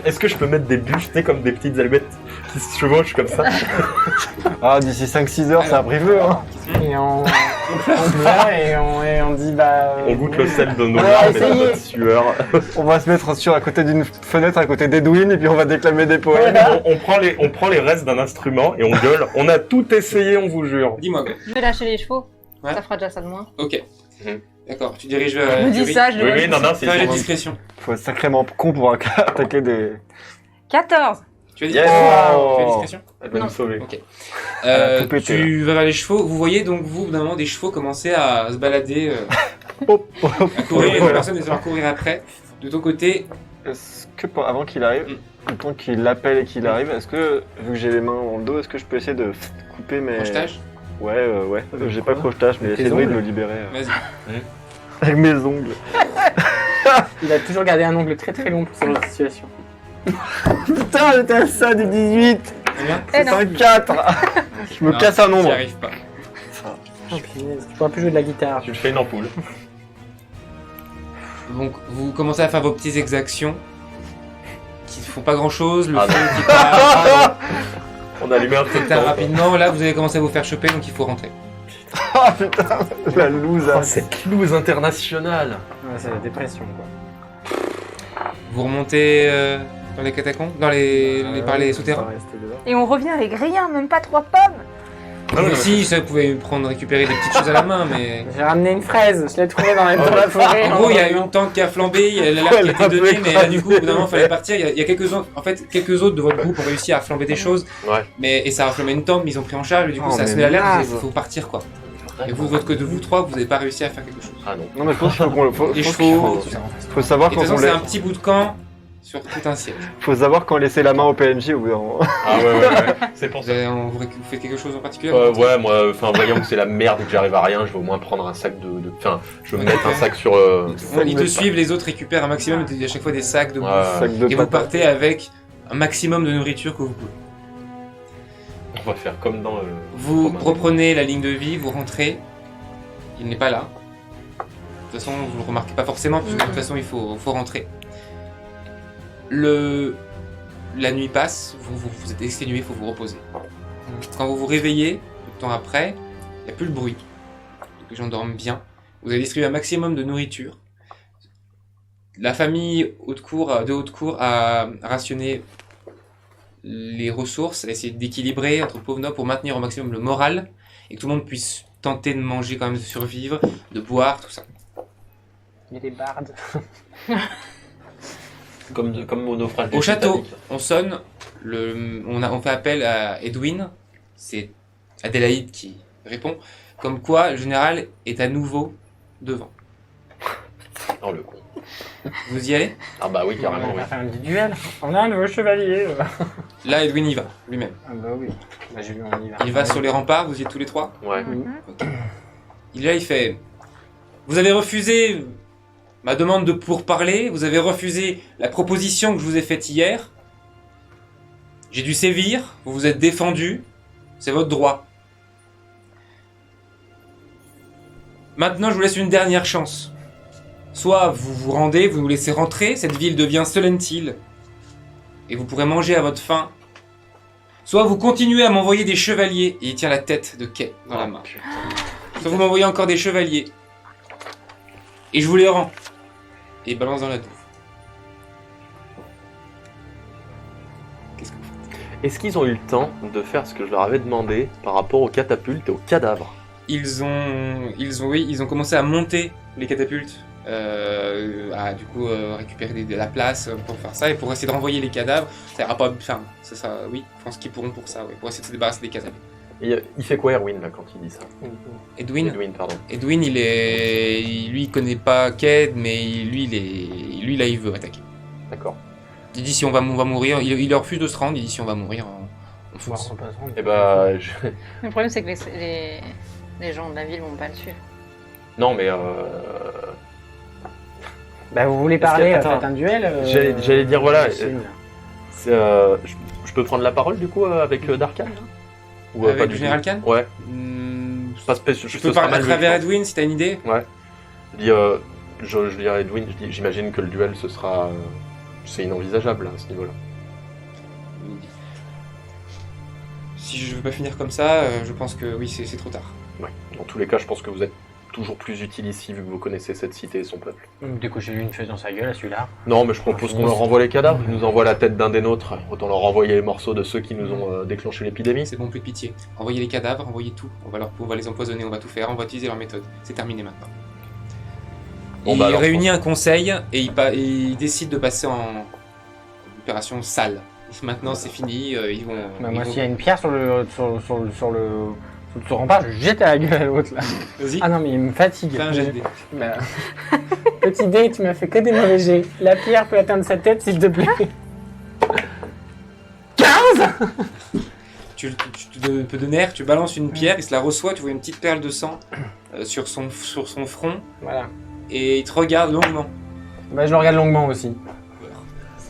Est-ce que je peux mettre des bûches, tu sais, comme des petites allumettes qui se chevauchent comme ça? Ah, d'ici 5-6 heures, ça a pris feu, hein. Et on pleure et on dit bah. On goûte le sel de nos On va larmes et de essayer. notre sueur. On va se mettre sur à côté d'une fenêtre, à côté d'Edwin, et puis on va déclamer des poèmes. On prend les restes d'un instrument et on gueule. On a tout essayé, on vous jure. dis-moi quoi. Je vais lâcher les chevaux. Ouais. Ça fera déjà ça de moins. Ok. Mhm. D'accord, tu diriges Je vers. me dis ça, je Oui, oui, non, c'est Fais un jet de sûr. discrétion. Faut être sacrément con pour attaquer des... 14. Tu as Yes. tu as discrétion? Elle va Non. nous sauver. Ok. Elle a tout pété, Tu vas vers les chevaux. Vous voyez donc, vous, d'un moment, des chevaux commencer à se balader, Hop, hop. à courir, et Voilà. personne ne va courir après. De ton côté, Est-ce que avant qu'il arrive, le temps qu'il l'appelle et qu'il arrive, est-ce que, vu que j'ai les mains dans le dos, est-ce que je peux essayer de couper mes... crochetage. Ouais, ouais. J'ai pas crochetage, mais Tes essayer de ongles le libérer. Vas-y. Avec mes ongles. Il a toujours gardé un ongle très très long pour ce genre de situation. Putain, j'étais à ça du 18. Combien? Eh C'est non. un 4. Je me Non, casse un T'y nombre. arrives pas. Oh, punaise, tu pourras plus jouer de la guitare. Tu te fais une ampoule. Donc, vous commencez à faire vos petites exactions qui ne font pas grand chose. Le Ah feu qui part. On a allumé un truc. Putain, rapidement, là, vous allez commencer à vous faire choper, donc il faut rentrer. Ah putain, la loose. Oh, cette loose internationale. Ouais, c'est la dépression quoi. Vous remontez dans les catacombes, par les souterrains. Et on revient avec rien, même pas 3 pommes. Ah ouais, Si, ça, vous pouvez récupérer des petites choses à la main, mais... J'ai ramené une fraise, je l'ai trouvée dans la forêt. En gros, il y a une tente qui a flambé, il y a l'alerte qui a été donnée, mais là, du coup, au bout d'un moment, il fallait partir. Il y a quelques autres, en fait, quelques autres de votre groupe ont réussi à flamber des choses, Ouais. et ça a flambé une tente, mais ils ont pris en charge, et du coup, ça a sonné l'alerte, il faut partir, quoi. Et vous, de votre côté, vous trois, vous n'avez pas réussi à faire quelque chose. Ah non. Non, mais je pense qu'il faut qu'on le. Les je pense qu'il chevaux, faut savoir Et de toute quand on façon, c'est laisse. un petit bout de camp sur tout un siècle. Faut savoir quand laisser la main au PNJ au bout d'un moment. Ah ouais. C'est pour Vous, ça. vous faites quelque chose en particulier Ouais, moi, enfin, voyant que c'est la merde et que j'arrive à rien, je vais au moins prendre un sac de. Enfin, je vais me mettre un sac sur. Ils te suivent, les autres récupèrent un maximum, à chaque fois des sacs de bouffe. Sac de Et vous patates. partez avec un maximum de nourriture que vous pouvez. On va faire comme dans. Vous Romain. reprenez la ligne de vie, vous rentrez. Il n'est pas là. De toute façon, vous ne le remarquez pas forcément, parce que de toute façon, il faut rentrer. La nuit passe, vous êtes exténué, il faut vous reposer. Quand vous vous réveillez, peu de temps après, il n'y a plus le bruit. Les gens dorment bien. Vous avez distribué un maximum de nourriture. La famille de Haute-Cour a rationné les ressources, a essayé d'équilibrer entre pauvres nobles pour maintenir au maximum le moral et que tout le monde puisse tenter de manger quand même, de survivre, de boire, tout ça. Il y a des bardes. Comme mon naufrage. Au château, on sonne, on fait appel à Edwin, c'est Adélaïde qui répond, comme quoi le général est à nouveau devant. Oh le con. Vous y allez? Ah bah oui, carrément, On oui. va faire un petit duel. On a un nouveau chevalier. Là, Edwin y va, lui-même. Ah bah oui. Bah j'ai vu, on y va. Il va sur les remparts, vous y êtes tous les trois. Ouais. Il fait... Vous avez refusé ma demande de pourparler, vous avez refusé la proposition que je vous ai faite hier. J'ai dû sévir, vous vous êtes défendu, c'est votre droit. Maintenant, je vous laisse une dernière chance. Soit vous vous rendez, vous nous laissez rentrer, cette ville devient Solentile, et vous pourrez manger à votre faim. Soit vous continuez à m'envoyer des chevaliers, et il tient la tête de Kay dans la main. Soit vous m'envoyez encore des chevaliers, et je vous les rends. Et balance dans la douve. Qu'est-ce que vous faites? Est-ce qu'ils ont eu le temps de faire ce que je leur avais demandé par rapport aux catapultes et aux cadavres? Ils ont commencé à monter les catapultes, à du coup récupérer de la place pour faire ça et pour essayer de renvoyer les cadavres. Ça ira pas, enfin, ça, oui, je pense qu'ils pourront pour ça, oui, pour essayer de se débarrasser des cadavres. Et, il fait quoi Erwin là quand il dit ça? Edwin, Pardon. Edwin, lui, il connaît pas Ked, mais lui là, il veut attaquer. D'accord. Il dit si on va mourir, il refuse de se rendre. Il dit si on va mourir, on fonce. Et bah, Le problème, c'est que les gens de la ville vont pas le suivre. non mais Bah vous voulez Est-ce que- parler, attends. faites un duel. J'allais dire, voilà, c'est- c'est, je peux prendre la parole du coup avec Darkan là Ou Avec pas le du général tout Khan Ouais. Je peux parler à travers Edwin si t'as une idée. Je dis, je dis à Edwin, j'imagine que le duel ce sera, c'est inenvisageable à ce niveau-là. Si je veux pas finir comme ça, je pense que oui, c'est trop tard. Ouais. Dans tous les cas, je pense que vous êtes toujours plus utile ici vu que vous connaissez cette cité et son peuple. Décochez-lui une feuille dans sa gueule à celui-là. Non, mais je propose qu'on leur renvoie les cadavres. Ils nous envoient la tête d'un des nôtres. Autant leur renvoyer les morceaux de ceux qui nous ont déclenché l'épidémie. C'est bon, plus de pitié. Envoyez les cadavres, envoyez tout. On va les empoisonner, on va tout faire, on va utiliser leur méthode. C'est terminé maintenant. Bon, Il bah, alors, réunit un conseil et il décide de passer en opération sale. Maintenant, c'est fini. Ils vont. Bah, ils moi, vont- s'il y a une pierre sur le rempart, je jette à la gueule à l'autre là. Vas-y. Ah non, mais il me fatigue. Fais un jet de dés. Bah, Petit dé, tu m'as fait que des mauvais jets. La pierre peut atteindre sa tête, s'il te plaît. 15. Tu de peu de nerfs, tu balances une pierre, il se la reçoit, tu vois une petite perle de sang sur son front Voilà. et il te regarde longuement. Bah, je le regarde longuement aussi.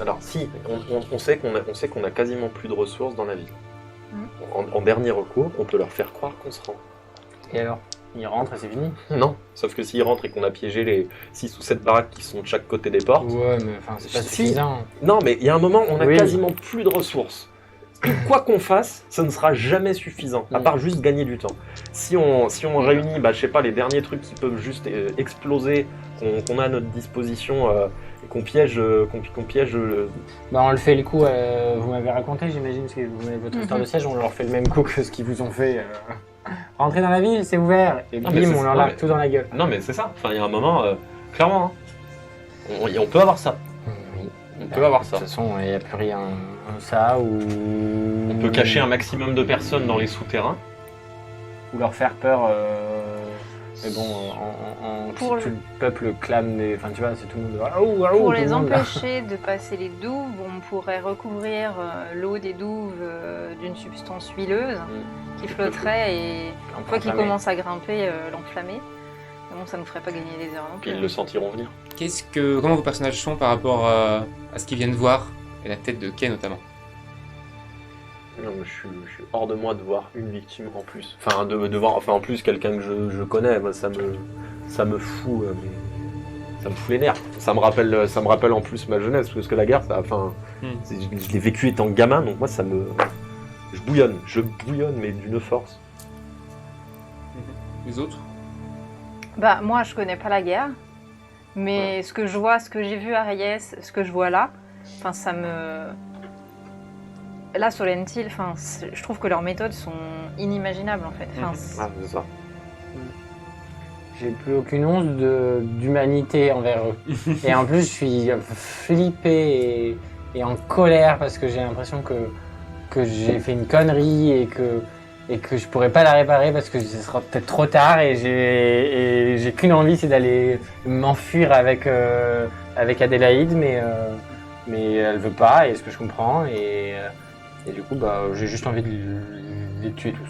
Alors si, on sait qu'on a quasiment plus de ressources dans la ville. En dernier recours, on peut leur faire croire qu'on se rend. Et alors, il rentre et c'est fini. Non, sauf que s'ils rentrent et qu'on a piégé les 6 ou 7 baraques qui sont de chaque côté des portes. Ouais, mais enfin, c'est pas Si. suffisant. Non, mais il y a un moment, on a Oui. quasiment plus de ressources. quoi qu'on fasse, ça ne sera jamais suffisant, à part juste gagner du temps. Si on réunit, je sais pas, les derniers trucs qui peuvent juste exploser, qu'on a à notre disposition, et qu'on piège, On le fait le coup, vous m'avez raconté, j'imagine, parce que vous avez votre histoire de siège, on leur fait le même coup que ce qu'ils vous ont fait. Rentrez dans la ville, c'est ouvert, et Non, mais bim, c'est- on leur non, largue mais- tout dans la gueule. Non mais c'est ça, enfin il y a un moment, clairement, hein, on peut avoir ça. Oui. On peut avoir De ça. toute façon, il n'y a plus rien. Ça ou. On peut cacher un maximum de personnes dans les souterrains. Ou leur faire peur. Mais bon, Pour si tout le peuple clame des. Enfin, tu vois, c'est tout le monde. Pour tout les le monde, là. empêcher de passer les douves, on pourrait recouvrir l'eau des douves d'une substance huileuse qui flotterait et une fois qu'il Enflammé. commence à grimper, l'enflammer. Mais bon, ça ne nous ferait pas gagner des heures non Puis plus. ils le sentiront venir. Comment vos personnages sont par rapport à ce qu'ils viennent voir et la tête de Kay notamment? Non, mais je suis hors de moi de voir une victime en plus. Enfin, de voir en plus quelqu'un que je connais, moi, ça me fout, ça me fout les nerfs. Ça me rappelle en plus ma jeunesse, parce que la guerre, je l'ai vécu étant gamin, donc moi je bouillonne, mais d'une force. Les autres? Bah, moi, je connais pas la guerre, mais ce que je vois, ce que j'ai vu à Reyes, ce que je vois là, enfin, ça me. Là, sur Lentil, je trouve que leurs méthodes sont inimaginables en fait. Ah, c'est ça. J'ai plus aucune once d'humanité envers eux. Et en plus, je suis flippé et en colère parce que j'ai l'impression que j'ai fait une connerie et que je pourrais pas la réparer parce que ce sera peut-être trop tard et j'ai qu'une envie, c'est d'aller m'enfuir avec Adélaïde, mais elle veut pas, et ce que je comprends, et du coup, j'ai juste envie de les tuer tous.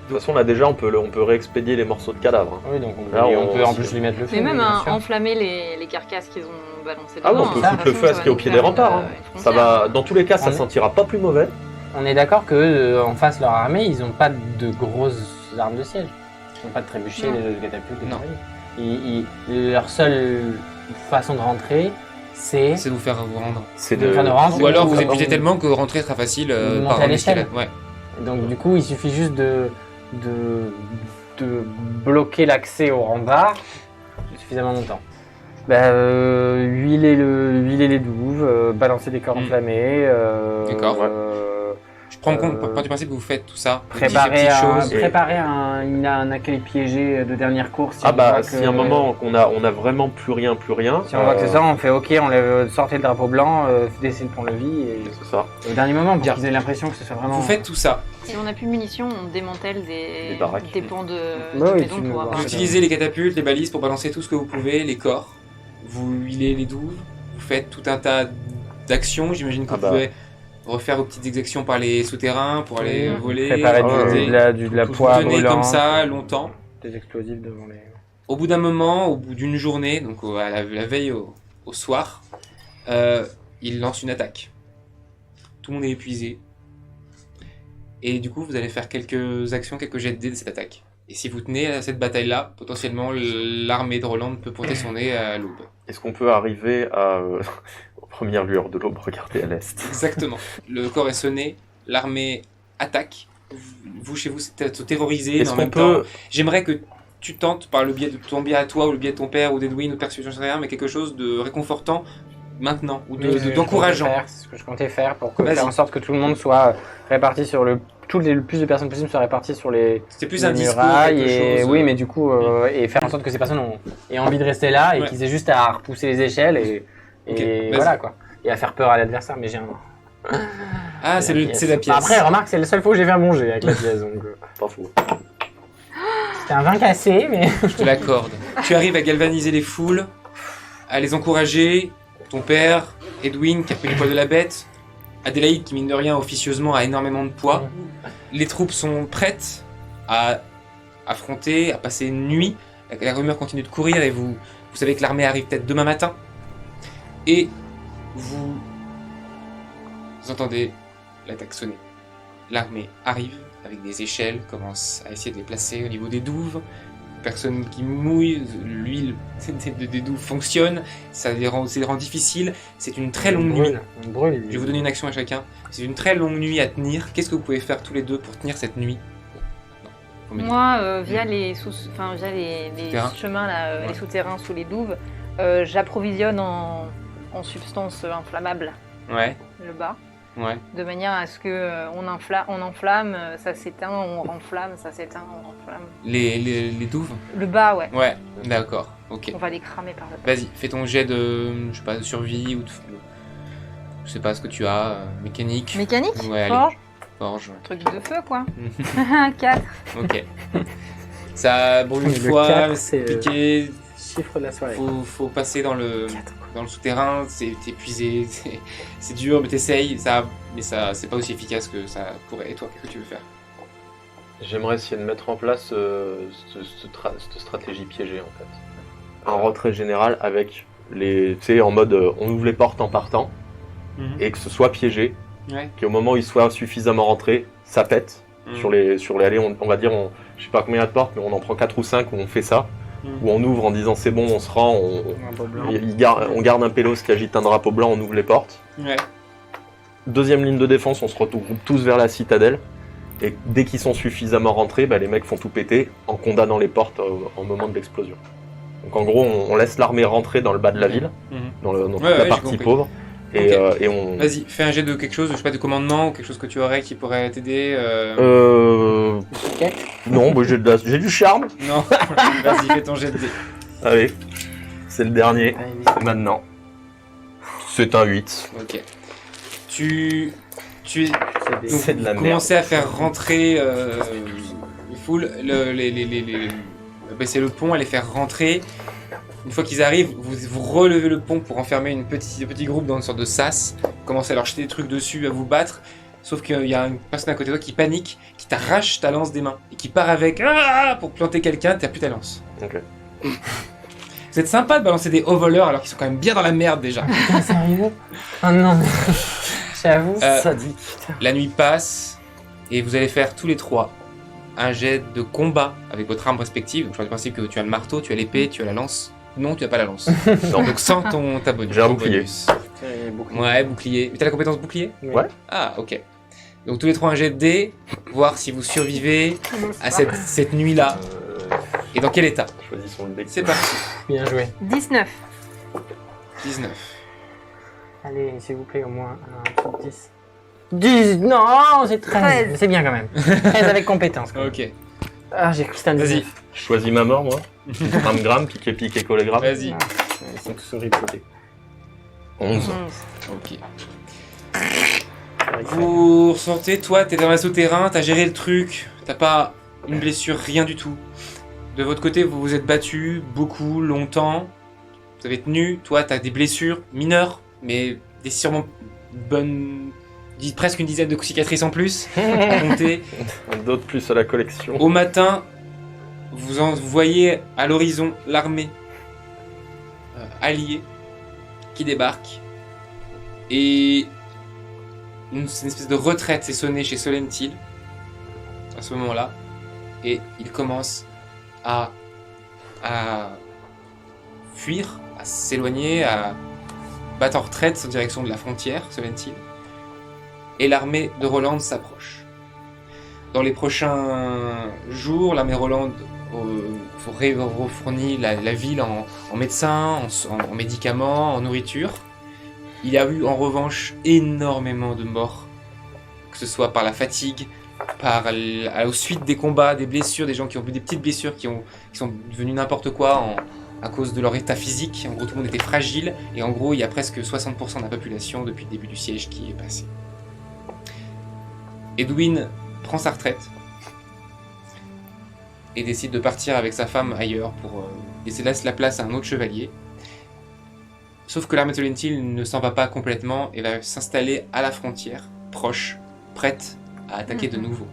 De toute façon, là déjà, on peut réexpédier les morceaux de cadavres. Hein. Oui, donc Là, on peut en plus lui mettre le feu. Mais même bien sûr. enflammer les carcasses qu'ils ont balancées Ah oui, dedans, on peut hein, foutre de le toute feu à façon, ce qui est au ça pied va des nous faire remparts. une Ça frontière. va, dans tous les cas, ça On est- sentira pas plus mauvais. On est d'accord que en face leur armée, ils n'ont pas de grosses armes de siège. Ils n'ont pas de trébuchets, Non. de catapultes, de Non. conneries. Leur seule façon de rentrer, c'est C'est de vous faire vous rendre. C'est de faire de rentrer. Ou alors vous Ou- épuisez tellement que rentrer sera facile Monter par à un l'échelle. escalade. Ouais. Donc du coup, il suffit juste de bloquer l'accès au rempart suffisamment longtemps. Huiler les douves, balancer des corps enflammés. D'accord. Je prends en compte Euh, par du principe que vous faites tout ça. vous Préparer, disiez petites choses. un accueil piégé de dernière course. Ah on voit si à un moment on a vraiment plus rien. Si on voit que c'est ça, on fait OK, on lève, sortez le drapeau blanc, laissez le pont-levis et C'est ça. au dernier moment pour Bien. qu'ils aient l'impression que ce soit vraiment. Vous faites tout ça. Si on n'a plus de munitions, on démantèle Des baraques. des pans de Ouais, oui, maison tu me pour vois. avoir. Vous c'est utilisez les catapultes, les balises pour balancer tout ce que vous pouvez, les corps. Vous huilez les douves. Vous faites tout un tas d'actions. J'imagine que Ah vous bah. pouvez refaire vos petites exactions par les souterrains pour aller voler. Préparer monter. de la Vous poire tenez brûlante, comme ça longtemps. des explosifs devant les. Au bout d'un moment, au bout d'une journée, donc à la veille au soir, il lance une attaque. Tout le monde est épuisé. Et du coup, vous allez faire quelques actions, quelques jets de dés de cette attaque. Et si vous tenez à cette bataille-là, potentiellement l'armée de Roland peut pointer son nez à l'aube. Est-ce qu'on peut arriver aux premières lueurs de l'aube, regarder à l'est? Exactement. Le corps est sonné, l'armée attaque. Vous, chez vous, c'est terrorisé, mais Est-ce en qu'on même peut... temps, j'aimerais que tu tentes, par le biais de ton biais à toi, ou le biais de ton père, ou d'Edwin, ou de persuasion, je sais rien, mais quelque chose de réconfortant maintenant, ou d'encourageant. C'est ce que je comptais faire pour Vas-y. faire en sorte que tout le monde soit réparti sur le plus de personnes possibles soient réparties sur les C'était plus un discours, murailles quelque et chose. oui, mais du coup et faire en sorte que ces personnes aient envie de rester là et Ouais. qu'ils aient juste à repousser les échelles et Ok, vas-y. voilà quoi, et à faire peur à l'adversaire. Mais j'ai un Ah, c'est la pièce. Après, remarque, c'est la seule fois où j'ai fait un bon jet avec la pièce, donc Pas fou. c'était un 20 cassé, mais Je te l'accorde. Tu arrives à galvaniser les foules, à les encourager. Ton père, Edwin, qui a pris le poids de la bête, Adélaïde, qui mine de rien officieusement a énormément de poids. Les troupes sont prêtes à affronter, à passer une nuit. La rumeur continue de courir et vous savez que l'armée arrive peut-être demain matin. Et vous entendez l'attaque sonner. L'armée arrive avec des échelles, commence à essayer de les placer au niveau des douves. personnes qui mouillent, l'huile des douves fonctionne, ça les rend difficiles. C'est une très longue nuit. On brûle. Je vais vous donner une action à chacun. C'est une très longue nuit à tenir. Qu'est-ce que vous pouvez faire tous les deux pour tenir cette nuit? Non, faut me dire. Moi, via les Souterrains. chemins, là, les souterrains sous les douves, j'approvisionne en substances inflammables Ouais, le bas, ouais. de manière à ce que on enflamme, ça s'éteint, on renflamme, ça s'éteint, on renflamme. Les douves? Le bas, ouais. Ouais, d'accord, ok. On va les cramer par le bas. Vas-y, fais ton jet de, je sais pas, de survie ou de... Je sais pas ce que tu as, mécanique. Mécanique, Ouais, allez. forge, Forge. truc de feu, quoi. 4. Ok. Ça brûle une Le fois, 4, c'est c'est, piqué, Chiffre de la soirée. faut passer dans le souterrain, t'es épuisé, c'est dur, mais t'essayes, mais ça, c'est pas aussi efficace que ça pourrait. Et toi, qu'est-ce que tu veux faire? J'aimerais essayer de mettre en place cette stratégie piégée en fait. Un retrait général avec les, tu sais, en mode on ouvre les portes en partant et que ce soit piégé, Ouais. qu'au moment où il soit suffisamment rentré, ça pète sur les allées. On va dire, je sais pas combien il y a de portes, mais on en prend 4 ou 5 où on fait ça, où on ouvre en disant c'est bon, on se rend, on garde un pélos qui agite un drapeau blanc, on ouvre les portes. Ouais. Deuxième ligne de défense, on se regroupe tous vers la citadelle. Et dès qu'ils sont suffisamment rentrés, bah, les mecs font tout péter en condamnant les portes au moment de l'explosion. Donc en gros, on laisse l'armée rentrer dans le bas de la ville, dans toute la j'ai partie compris. pauvre, et on... Vas-y, fais un jet de quelque chose, je sais pas, de commandement ou quelque chose que tu aurais qui pourrait t'aider. Non, bah, j'ai du charme. Non, vas-y, fais ton jet de dés. Allez, c'est le dernier, c'est maintenant. C'est un 8. Ok. Tu C'est de la merde. commencez à faire rentrer les foules, baisser le pont, à les faire rentrer. Une fois qu'ils arrivent, vous relevez le pont pour enfermer un petit groupe dans une sorte de sas. Vous commencez à leur jeter des trucs dessus, à vous battre. Sauf qu'il y a une personne à côté de toi qui panique, qui t'arrache ta lance des mains et qui part avec pour planter quelqu'un, t'as plus ta lance. Ok. Vous êtes sympa de balancer des hauts voleurs alors qu'ils sont quand même bien dans la merde déjà. Putain, sérieux? Oh non, mais... J'avoue, Euh, dit. La nuit passe et vous allez faire tous les trois un jet de combat avec votre arme respective. Donc je pars du principe que tu as le marteau, tu as l'épée, tu as la lance. Non, tu n'as pas la lance. Non. Donc sans ta bonus. J'ai un ton bouclier. bonus. Ouais, bouclier. Mais t'as la compétence bouclier? Ouais. Ah, ok. Donc tous les trois un jet de dés, voir si vous survivez à cette nuit-là. Et dans quel état? Choisissons le deck. C'est parti. Bien joué. 19. 19. Allez, s'il vous plaît, au moins un truc 10. 10. Non, c'est 13. 13. Mais c'est bien quand même. 13 avec compétence. Quoi. Ok. Ah, j'ai cru que c'était un 19. Vas-y. Je choisis ma mort, moi. Gramme, piqué, collé, gramme. Vas-y. Ils sont tous horribles. 11. Ok. Vous ressortez, toi, t'es dans un souterrain, t'as géré le truc, t'as pas une blessure, rien du tout. De votre côté, vous vous êtes battu beaucoup, longtemps. Vous avez tenu, toi, t'as des blessures mineures, mais des sûrement bonnes... presque une dizaine de cicatrices en plus à compter. D'autres plus à la collection. Au matin, vous voyez à l'horizon l'armée alliée qui débarque. Et une espèce de retraite s'est sonnée chez Solentil à ce moment-là. Et il commence à fuir, à s'éloigner, à battre en retraite en direction de la frontière, Solentil. Et l'armée de Roland s'approche. Dans les prochains jours, l'armée Roland fournit la ville en médecins, en médicaments, en nourriture. Il y a eu en revanche énormément de morts, que ce soit par la fatigue, aux suites des combats, des blessures, des gens qui ont eu des petites blessures qui sont devenues n'importe quoi à cause de leur état physique. En gros, tout le monde était fragile et en gros, il y a presque 60% de la population depuis le début du siège qui est passé. Edwin prend sa retraite et décide de partir avec sa femme ailleurs pour laisser la place à un autre chevalier. Sauf que l'armée de Solentil ne s'en va pas complètement et va s'installer à la frontière, proche, prête à attaquer de nouveau.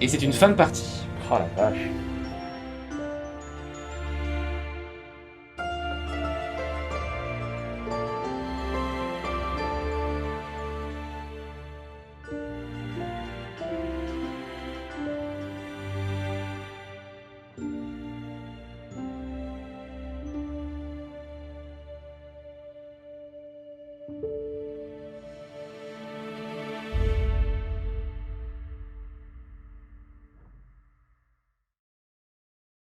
Et c'est une fin de partie. Oh la vache.